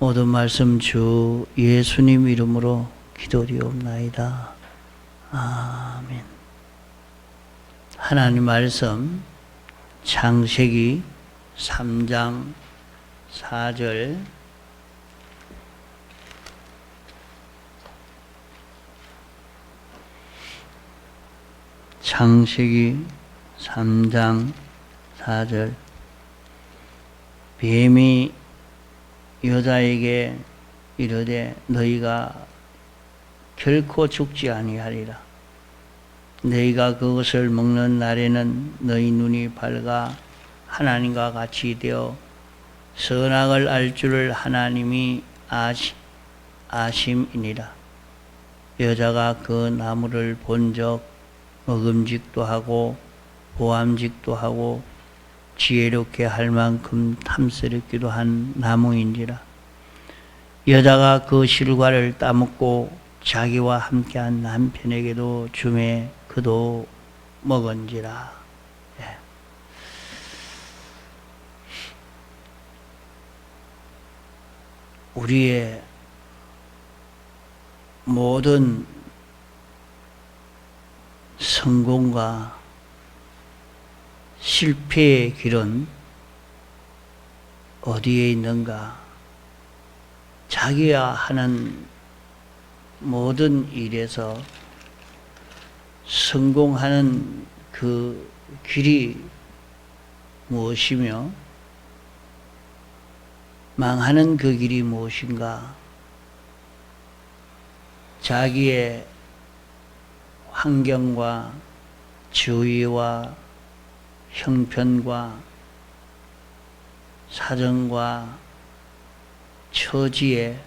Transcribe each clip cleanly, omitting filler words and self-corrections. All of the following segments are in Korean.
모든 말씀 주 예수님 이름으로 기도드리옵나이다. 아멘. 하나님 말씀 창세기 3장 4절 창세기 3장 4절 뱀이 여자에게 이르되 너희가 결코 죽지 아니하리라. 너희가 그것을 먹는 날에는 너희 눈이 밝아 하나님과 같이 되어 선악을 알 줄을 하나님이 아심이니라. 여자가 그 나무를 본적 먹음직도 하고 보암직도 하고 지혜롭게 할 만큼 탐스럽기도 한 나무인지라. 여자가 그 실과를 따먹고 자기와 함께한 남편에게도 주매 그도 먹은지라. 예. 우리의 모든 성공과 실패의 길은 어디에 있는가? 자기가 하는 모든 일에서 성공하는 그 길이 무엇이며 망하는 그 길이 무엇인가? 자기의 환경과 주위와 형편과 사정과 처지에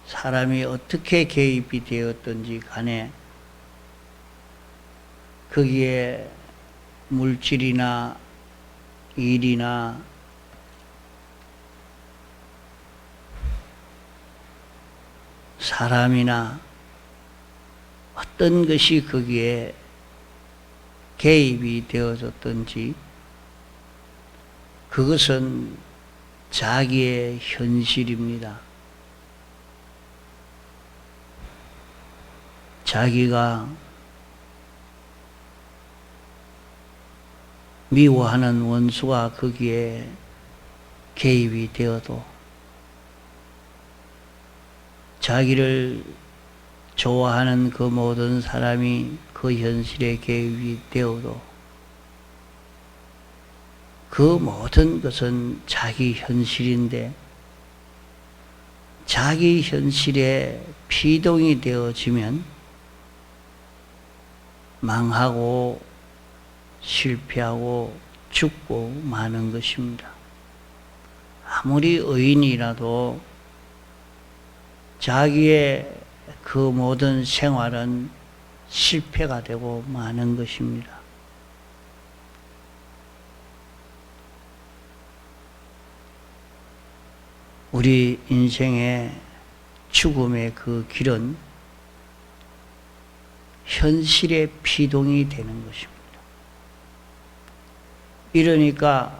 사람이 어떻게 개입이 되었든지 간에 거기에 물질이나 일이나 사람이나 어떤 것이 거기에 개입이 되어졌든지 그것은 자기의 현실입니다. 자기가 미워하는 원수가 거기에 개입이 되어도 자기를 좋아하는 그 모든 사람이 그 현실에 개입이 되어도 그 모든 것은 자기 현실인데 자기 현실에 피동이 되어지면 망하고 실패하고 죽고 마는 것입니다. 아무리 의인이라도 자기의 그 모든 생활은 실패가 되고 마는 것입니다. 우리 인생의 죽음의 그 길은 현실에 피동이 되는 것입니다. 이러니까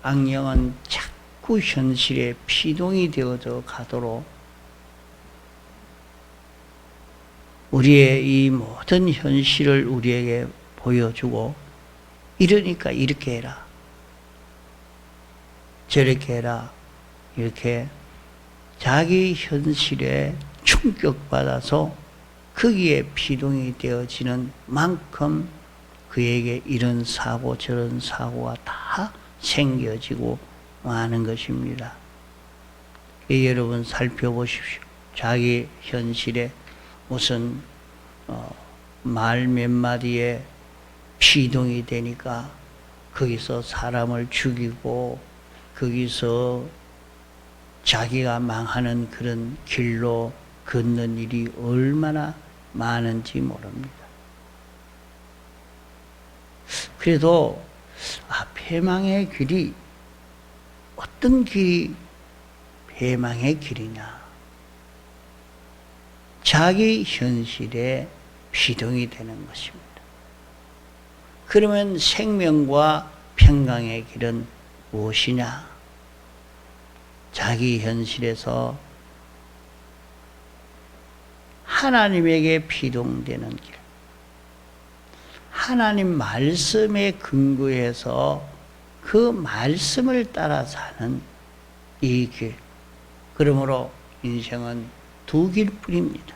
악령은 자꾸 현실에 피동이 되어져 가도록 우리의 이 모든 현실을 우리에게 보여주고 이러니까 이렇게 해라 저렇게 해라 이렇게 자기 현실에 충격받아서 거기에 피동이 되어지는 만큼 그에게 이런 사고 저런 사고가 다 생겨지고 마는 것입니다. 여러분 살펴보십시오. 자기 현실에 무슨 말 몇 마디에 피동이 되니까 거기서 사람을 죽이고 거기서 자기가 망하는 그런 길로 걷는 일이 얼마나 많은지 모릅니다. 그래도 패망의 길이 어떤 길이 패망의 길이냐? 자기 현실에 피동이 되는 것입니다. 그러면 생명과 평강의 길은 무엇이냐? 자기 현실에서 하나님에게 피동되는 길, 하나님 말씀에 근거해서 그 말씀을 따라 사는 이 길. 그러므로 인생은 두 길뿐입니다.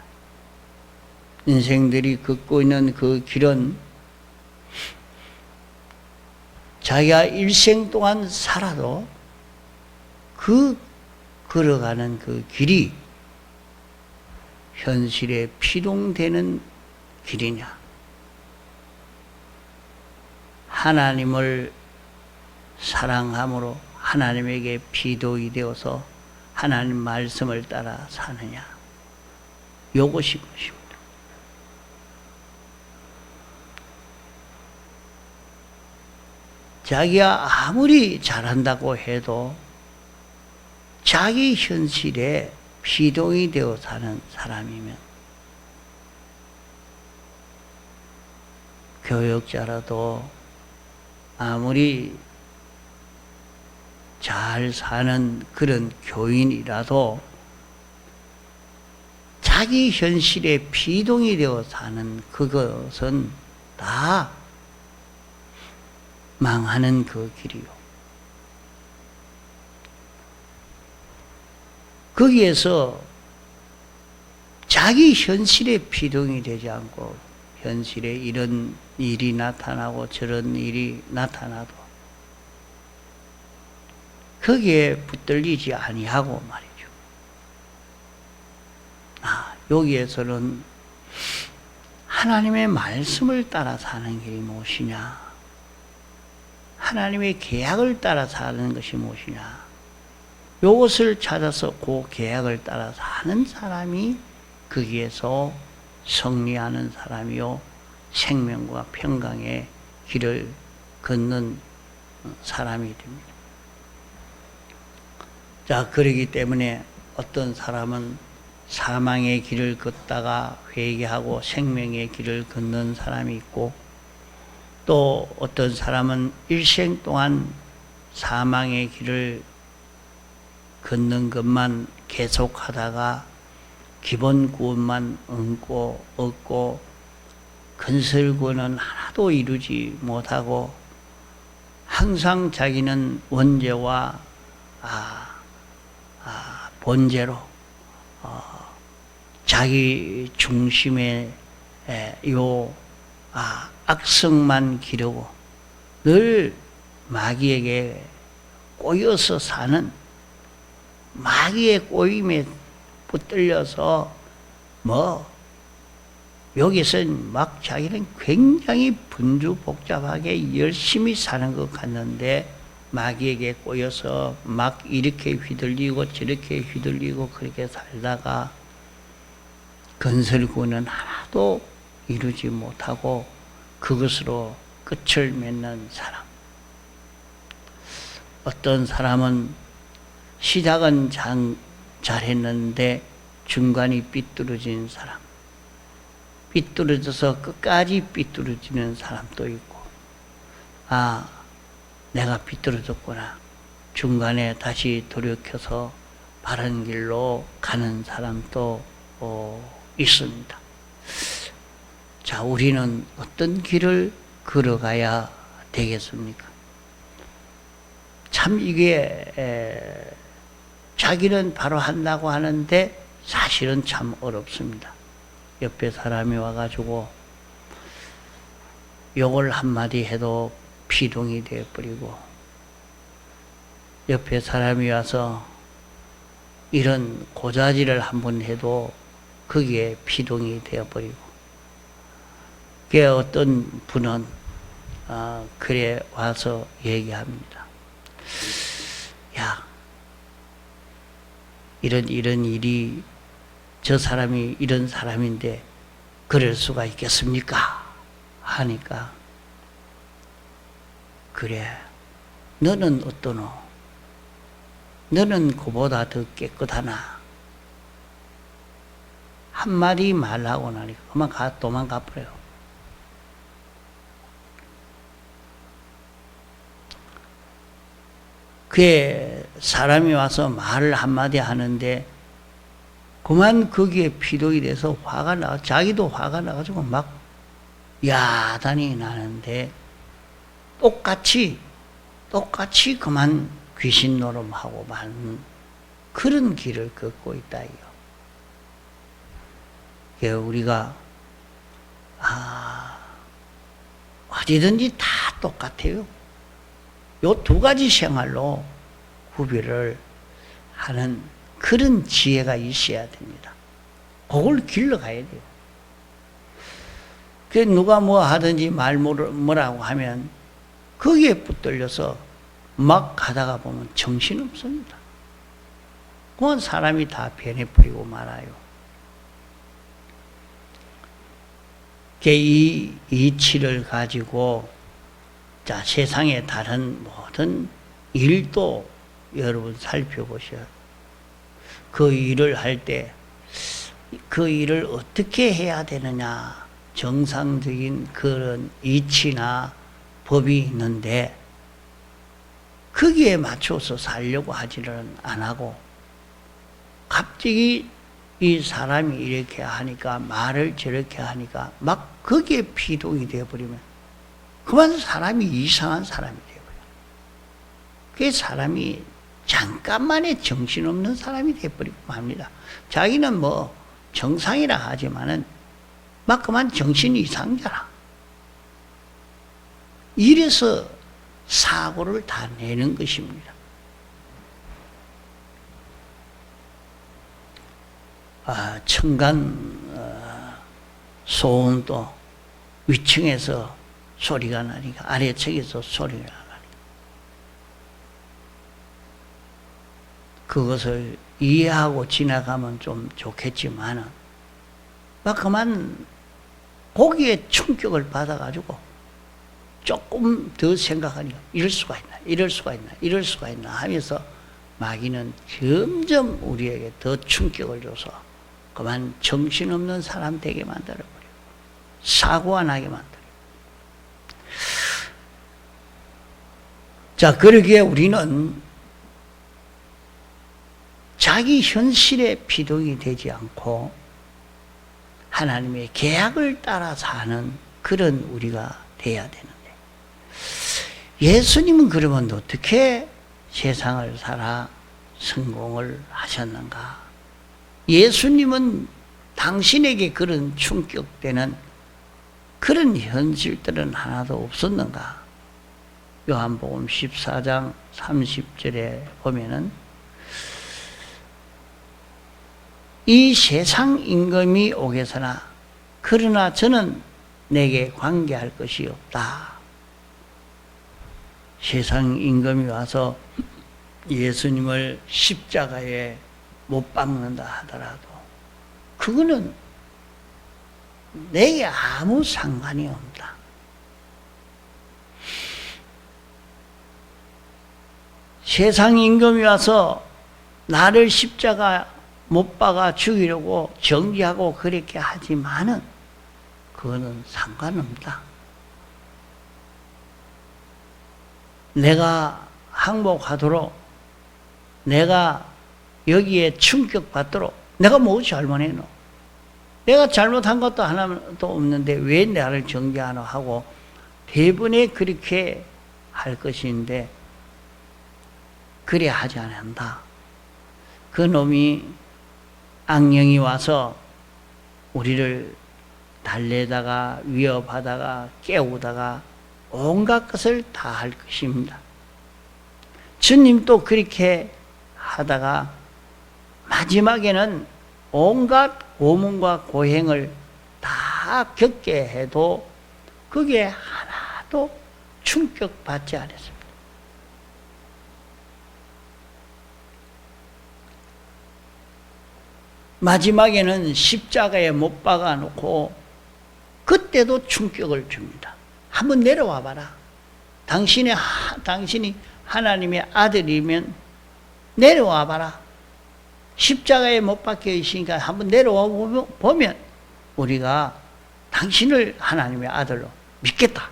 인생들이 걷고 있는 그 길은 자기가 일생 동안 살아도 그 걸어가는 그 길이 현실에 피동되는 길이냐, 하나님을 사랑함으로 하나님에게 피동이 되어서 하나님 말씀을 따라 사느냐, 요것이 것입니다. 자기가 아무리 잘한다고 해도 자기 현실에 피동이 되어 사는 사람이면 교역자라도 아무리 잘 사는 그런 교인이라도 자기 현실에 피동이 되어 사는 그것은 다 망하는 그 길이요. 거기에서 자기 현실에 피동이 되지 않고 현실에 이런 일이 나타나고 저런 일이 나타나도 거기에 붙들리지 아니하고 말이죠. 여기에서는 하나님의 말씀을 따라 사는 길이 무엇이냐, 하나님의 계약을 따라 사는 것이 무엇이냐, 이것을 찾아서 그 계약을 따라 사는 사람이 거기에서 승리하는 사람이요, 생명과 평강의 길을 걷는 사람이 됩니다. 자, 그러기 때문에 어떤 사람은 사망의 길을 걷다가 회개하고 생명의 길을 걷는 사람이 있고, 또 어떤 사람은 일생 동안 사망의 길을 걷는 것만 계속하다가 기본 구원만 얻고 건설 구원은 하나도 이루지 못하고 항상 자기는 원죄와 본죄로 자기 중심의 악성만 기르고 늘 마귀에게 꼬여서 사는, 마귀의 꼬임에 붙들려서 여기서는 막 자기는 굉장히 분주복잡하게 열심히 사는 것 같는데 마귀에게 꼬여서 막 이렇게 휘둘리고 저렇게 휘둘리고 그렇게 살다가 건설구는 하나도 이루지 못하고 그것으로 끝을 맺는 사람. 어떤 사람은 시작은 잘했는데 중간이 삐뚤어진 사람, 삐뚤어져서 끝까지 삐뚤어지는 사람도 있고, 내가 삐뚤어졌구나, 중간에 다시 돌이켜서 바른 길로 가는 사람도 있습니다. 자, 우리는 어떤 길을 걸어가야 되겠습니까? 참 이게 자기는 바로 한다고 하는데 사실은 참 어렵습니다. 옆에 사람이 와가지고 욕을 한마디 해도 피동이 되어버리고, 옆에 사람이 와서 이런 고자질을 한번 해도 거기에 피동이 되어버리고, 그게 어떤 분은 그래 와서 얘기합니다. 야, 이런 일이 저 사람이 이런 사람인데 그럴 수가 있겠습니까? 하니까, 그래, 너는 어떠노? 너는 그보다 더 깨끗하나? 한마디 말하고 나니까 그만 도망가 버려요. 그의 사람이 와서 말을 한마디 하는데 그만 거기에 피동이 돼서 화가 나, 자기도 화가 나가지고 막 야단이 나는데 똑같이 그만 귀신 노름하고 마는 그런 길을 걷고 있다 이요. 우리가 어디든지 다 똑같아요. 요 두 가지 생활로 구별을 하는 그런 지혜가 있어야 됩니다. 그걸 길러가야 돼요. 그 누가 뭐 하든지 뭐라고 하면 거기에 붙들려서 막 가다가 보면 정신없습니다. 그건 사람이 다 변해버리고 말아요. 이 이치를 가지고 자, 세상의 다른 모든 일도 여러분 살펴보셔요. 그 일을 할 때 그 일을 어떻게 해야 되느냐, 정상적인 그런 이치나 법이 있는데 거기에 맞춰서 살려고 하지는 안 하고 갑자기 이 사람이 이렇게 하니까 말을 저렇게 하니까 막 거기에 피동이 되어버리면 그만 사람이 이상한 사람이 되어버려요. 그 사람이 잠깐만에 정신없는 사람이 되어버리고 맙니다. 자기는 뭐 정상이라 하지만은 막 그만 정신이 이상하잖아. 이래서 사고를 다 내는 것입니다. 청간 소음도 위층에서 소리가 나니까 아래층에서 소리가 나니까 그것을 이해하고 지나가면 좀 좋겠지만은 막 그만 거기에 충격을 받아가지고 조금 더 생각하니까 이럴 수가 있나, 이럴 수가 있나, 이럴 수가 있나 하면서 마귀는 점점 우리에게 더 충격을 줘서 그만 정신없는 사람 되게 만들어버려요. 사고가 나게 만들어요. 자, 그러기에 우리는 자기 현실에 피동이 되지 않고 하나님의 계약을 따라 사는 그런 우리가 돼야 되는데 예수님은 그러면 어떻게 세상을 살아 성공을 하셨는가? 예수님은 당신에게 그런 충격되는 그런 현실들은 하나도 없었는가? 요한복음 14장 30절에 보면은 이 세상 임금이 오겠으나 그러나 저는 내게 관계할 것이 없다. 세상 임금이 와서 예수님을 십자가에 못 박는다 하더라도 그거는 내게 아무 상관이 없다. 세상 임금이 와서 나를 십자가 못 박아 죽이려고 정지하고 그렇게 하지만은 그거는 상관없다. 내가 항복하도록 내가 여기에 충격받도록 내가 뭐 잘못했노? 내가 잘못한 것도 하나도 없는데 왜 나를 정죄하노 하고 대번에 그렇게 할 것인데 그래 하지 않는다. 그 놈이 악령이 와서 우리를 달래다가 위협하다가 깨우다가 온갖 것을 다 할 것입니다. 주님도 그렇게 하다가 마지막에는 온갖 고문과 고행을 다 겪게 해도 그게 하나도 충격받지 않았습니다. 마지막에는 십자가에 못 박아 놓고 그때도 충격을 줍니다. 한번 내려와 봐라. 당신이 하나님의 아들이면 내려와 봐라. 십자가에 못 박혀 있으니까 한번 내려와 보면 우리가 당신을 하나님의 아들로 믿겠다.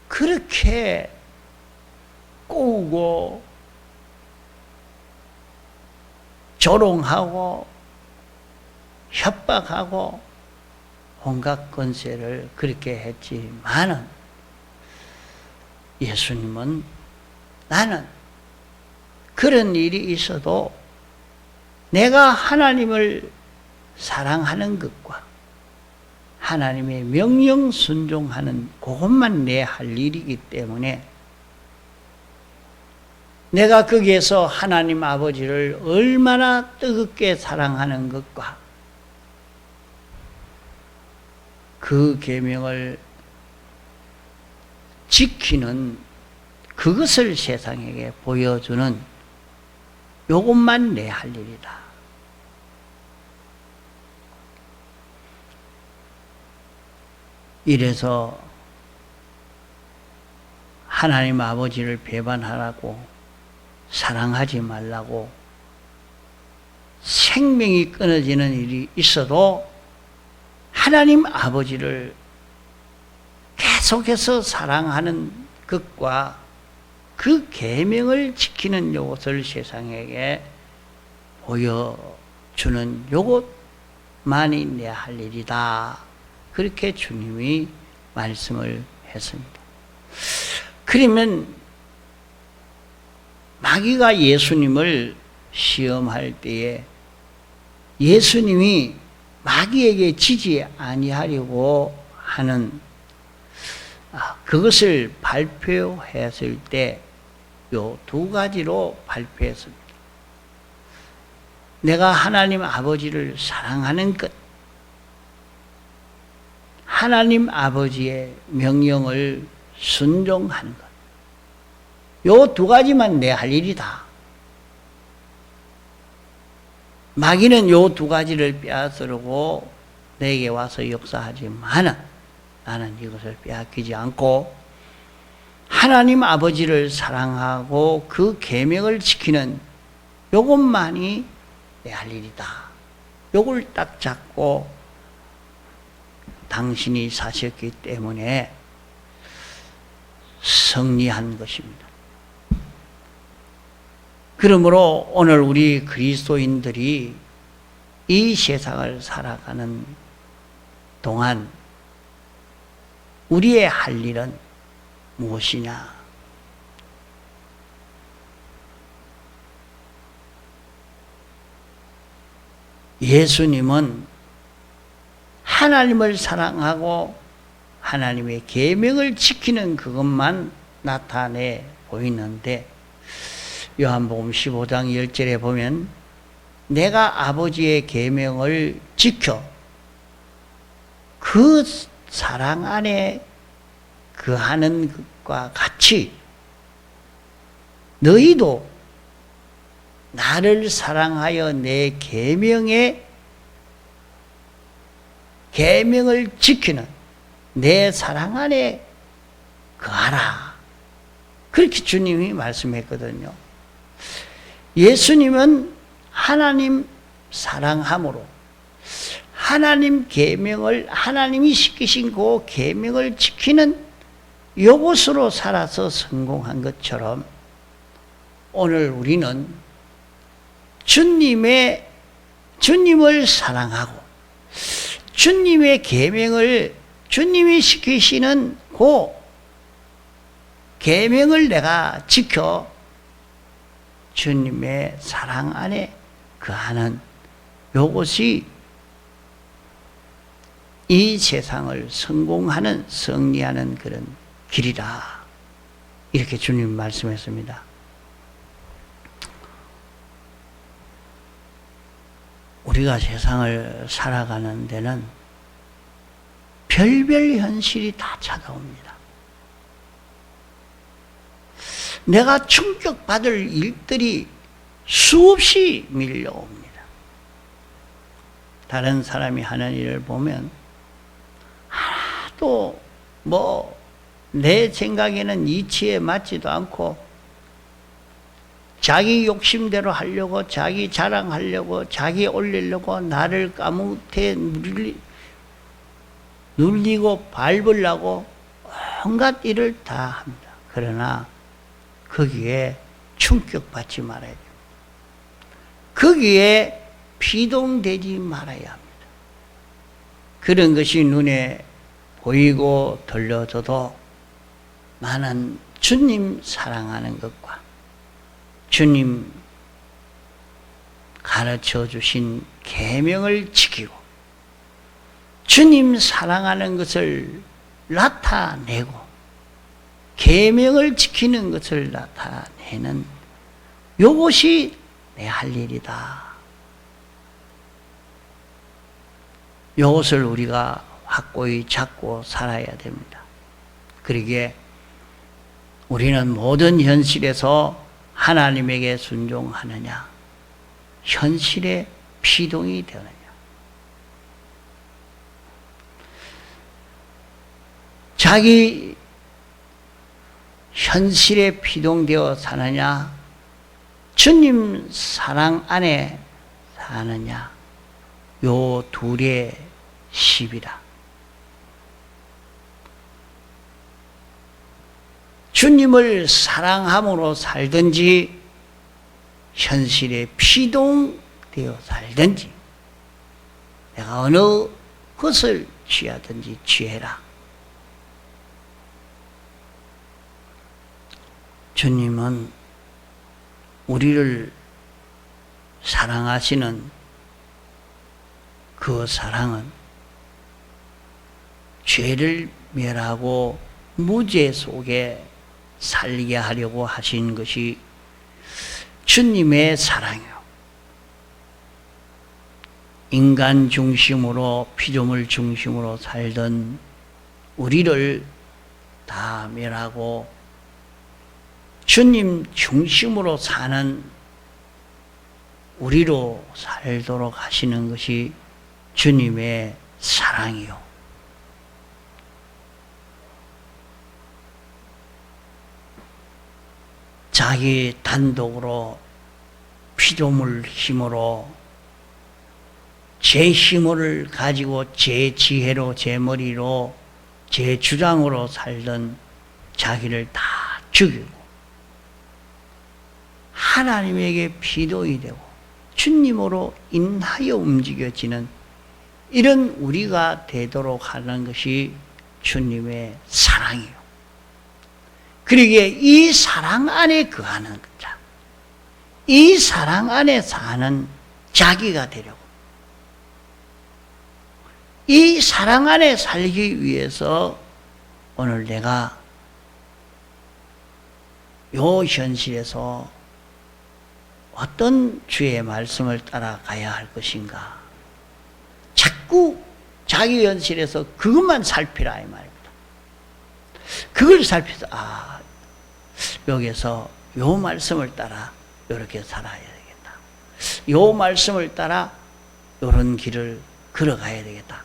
그렇게 꼬우고 조롱하고 협박하고 온갖 권세를 그렇게 했지만은 예수님은 나는 그런 일이 있어도 내가 하나님을 사랑하는 것과 하나님의 명령 순종하는 그것만 내 할 일이기 때문에 내가 거기에서 하나님 아버지를 얼마나 뜨겁게 사랑하는 것과 그 계명을 지키는 그것을 세상에게 보여주는 요것만 내 할 일이다. 이래서 하나님 아버지를 배반하라고 사랑하지 말라고 생명이 끊어지는 일이 있어도 하나님 아버지를 계속해서 사랑하는 것과 그 계명을 지키는 요것을 세상에게 보여주는 요것만이 내 할 일이다. 그렇게 주님이 말씀을 했습니다. 그러면 마귀가 예수님을 시험할 때에 예수님이 마귀에게 지지 아니하려고 하는 그것을 발표했을 때 요 두 가지로 발표했습니다. 내가 하나님 아버지를 사랑하는 것, 하나님 아버지의 명령을 순종하는 것, 요 두 가지만 내 할 일이다. 마귀는 요 두 가지를 빼앗으려고 내게 와서 역사하지만 나는 이것을 빼앗기지 않고 하나님 아버지를 사랑하고 그 계명을 지키는 요것만이 내 할 일이다. 요걸 딱 잡고 당신이 사셨기 때문에 승리한 것입니다. 그러므로 오늘 우리 그리스도인들이 이 세상을 살아가는 동안 우리의 할 일은 무엇이냐? 예수님은 하나님을 사랑하고 하나님의 계명을 지키는 그것만 나타내 보이는데 요한복음 15장 10절에 보면 내가 아버지의 계명을 지켜 그 사랑 안에 거하는 것과 같이 너희도 나를 사랑하여 내 계명을 지키는 내 사랑 안에 거하라. 그렇게 주님이 말씀했거든요. 예수님은 하나님 사랑함으로 하나님 계명을 하나님이 시키신 그 계명을 지키는 이것으로 살아서 성공한 것처럼 오늘 우리는 주님을 사랑하고 주님의 계명을 주님이 시키시는 그 계명을 내가 지켜 주님의 사랑 안에 거하는 이것이 이 세상을 성공하는 승리하는 그런 길이라 이렇게 주님 말씀했습니다. 우리가 세상을 살아가는 데는 별별 현실이 다 찾아옵니다. 내가 충격받을 일들이 수없이 밀려옵니다. 다른 사람이 하는 일을 보면 하나도 내 생각에는 이치에 맞지도 않고 자기 욕심대로 하려고 자기 자랑하려고 자기 올리려고 나를 까무태 눌리고 밟으려고 온갖 일을 다 합니다. 그러나 거기에 충격받지 말아야 됩니다. 거기에 피동되지 말아야 합니다. 그런 것이 눈에 보이고 들려져도 나는 주님 사랑하는 것과 주님 가르쳐 주신 계명을 지키고 주님 사랑하는 것을 나타내고 계명을 지키는 것을 나타내는 이것이 내 할 일이다. 이것을 우리가 확고히 잡고 살아야 됩니다. 그러기에 우리는 모든 현실에서 하나님에게 순종하느냐, 현실에 피동이 되느냐. 자기 현실에 피동되어 사느냐, 주님 사랑 안에 사느냐, 요 둘의 시비다. 주님을 사랑함으로 살든지 현실에 피동되어 살든지 내가 어느 것을 취하든지 취해라. 주님은 우리를 사랑하시는 그 사랑은 죄를 멸하고 무죄 속에 살게 하려고 하신 것이 주님의 사랑이요. 인간 중심으로 피조물 중심으로 살던 우리를 다 멸하고 주님 중심으로 사는 우리로 살도록 하시는 것이 주님의 사랑이요. 자기 단독으로 피조물 힘으로 제 힘을 가지고 제 지혜로 제 머리로 제 주장으로 살던 자기를 다 죽이고 하나님에게 피동이 되고 주님으로 인하여 움직여지는 이런 우리가 되도록 하는 것이 주님의 사랑이요. 그러기에 이 사랑 안에 거하는 자, 이 사랑 안에 사는 자기가 되려고, 이 사랑 안에 살기 위해서 오늘 내가 요 현실에서 어떤 주의 말씀을 따라가야 할 것인가. 자꾸 자기 현실에서 그것만 살피라 이 말입니다. 그걸 살펴서 여기서 요 말씀을 따라 이렇게 살아야 되겠다. 요 말씀을 따라 이런 길을 걸어가야 되겠다.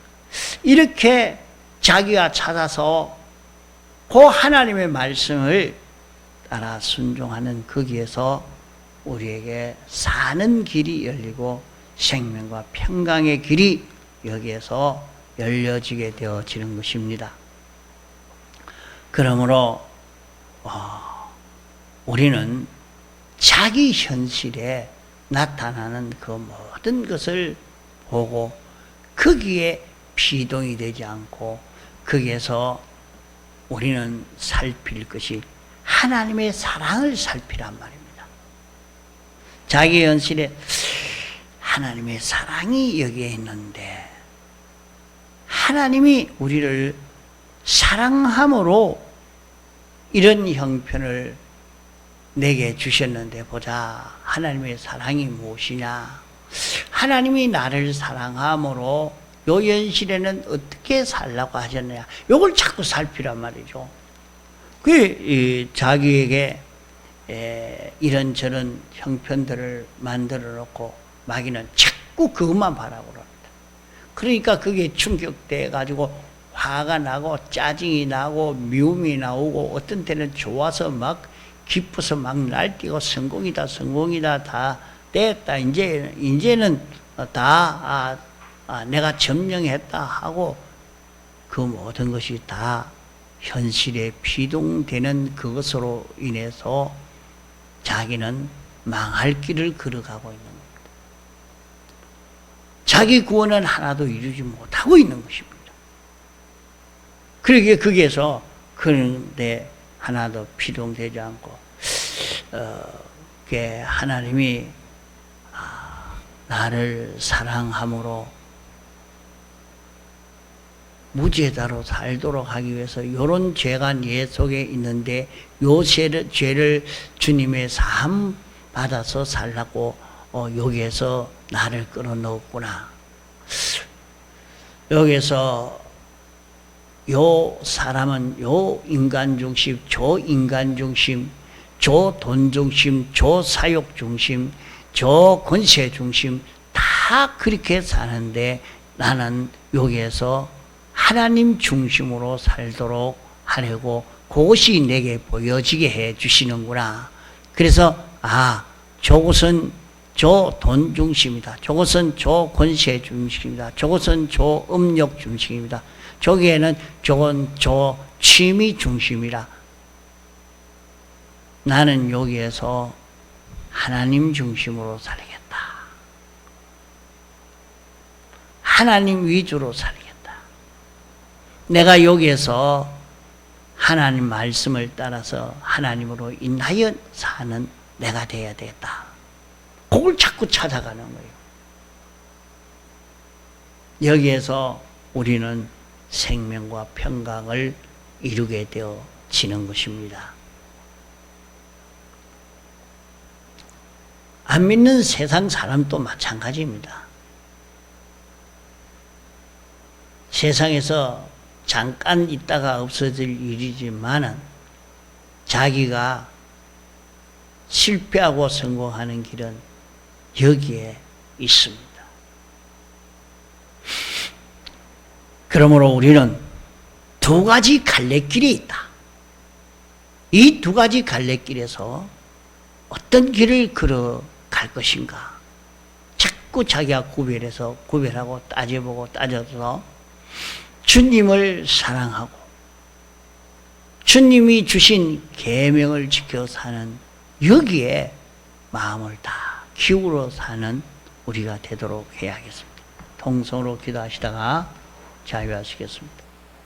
이렇게 자기가 찾아서 그 하나님의 말씀을 따라 순종하는 거기에서 우리에게 사는 길이 열리고 생명과 평강의 길이 여기에서 열려지게 되어지는 것입니다. 그러므로 우리는 자기 현실에 나타나는 그 모든 것을 보고 거기에 피동이 되지 않고 거기에서 우리는 살필 것이 하나님의 사랑을 살피란 말입니다. 자기 현실에 하나님의 사랑이 여기에 있는데 하나님이 우리를 사랑함으로 이런 형편을 내게 주셨는데 보자. 하나님의 사랑이 무엇이냐? 하나님이 나를 사랑함으로 요 현실에는 어떻게 살라고 하셨느냐? 요걸 자꾸 살피란 말이죠. 자기에게 이런저런 형편들을 만들어 놓고 마귀는 자꾸 그것만 바라고 합니다. 그러니까 그게 충격돼 가지고 화가 나고 짜증이 나고 미움이 나오고 어떤 때는 좋아서 막 기뻐서 막 날뛰고 성공이다 다 됐다 이제는 다 내가 점령했다 하고 그 모든 것이 다 현실에 피동되는 그것으로 인해서 자기는 망할 길을 걸어가고 있는 겁니다. 자기 구원은 하나도 이루지 못하고 있는 것입니다. 그러기에 거기에서 그런데 하나도 필요되지 않고 하나님이 나를 사랑함으로 무죄다로 살도록 하기 위해서 이런 죄가 내 속에 있는데 요 죄를 주님의 사함 받아서 살라고 여기에서 나를 끌어넣었구나. 여기서 요 사람은 요 인간 중심, 저 인간 중심, 저 돈 중심, 저 사욕 중심, 저 권세 중심 다 그렇게 사는데 나는 여기에서 하나님 중심으로 살도록 하려고 그것이 내게 보여지게 해 주시는구나. 그래서 저것은 저 돈 중심이다. 저것은 저 권세 중심이다. 저것은 저 음욕 중심이다. 저기에는 저건 저 취미 중심이라. 나는 여기에서 하나님 중심으로 살겠다. 하나님 위주로 살겠다. 내가 여기에서 하나님 말씀을 따라서 하나님으로 인하여 사는 내가 되어야 되겠다. 그걸 자꾸 찾아가는 거예요. 여기에서 우리는 생명과 평강을 이루게 되어지는 것입니다. 안 믿는 세상 사람도 마찬가지입니다. 세상에서 잠깐 있다가 없어질 일이지만은 자기가 실패하고 성공하는 길은 여기에 있습니다. 그러므로 우리는 두 가지 갈래길이 있다. 이 두 가지 갈래길에서 어떤 길을 걸어갈 것인가? 자꾸 자기가 구별하고 따져보고 따져서 주님을 사랑하고 주님이 주신 계명을 지켜 사는 여기에 마음을 다 기울여 사는 우리가 되도록 해야겠습니다. 통성으로 기도하시다가 자유하시겠습니다.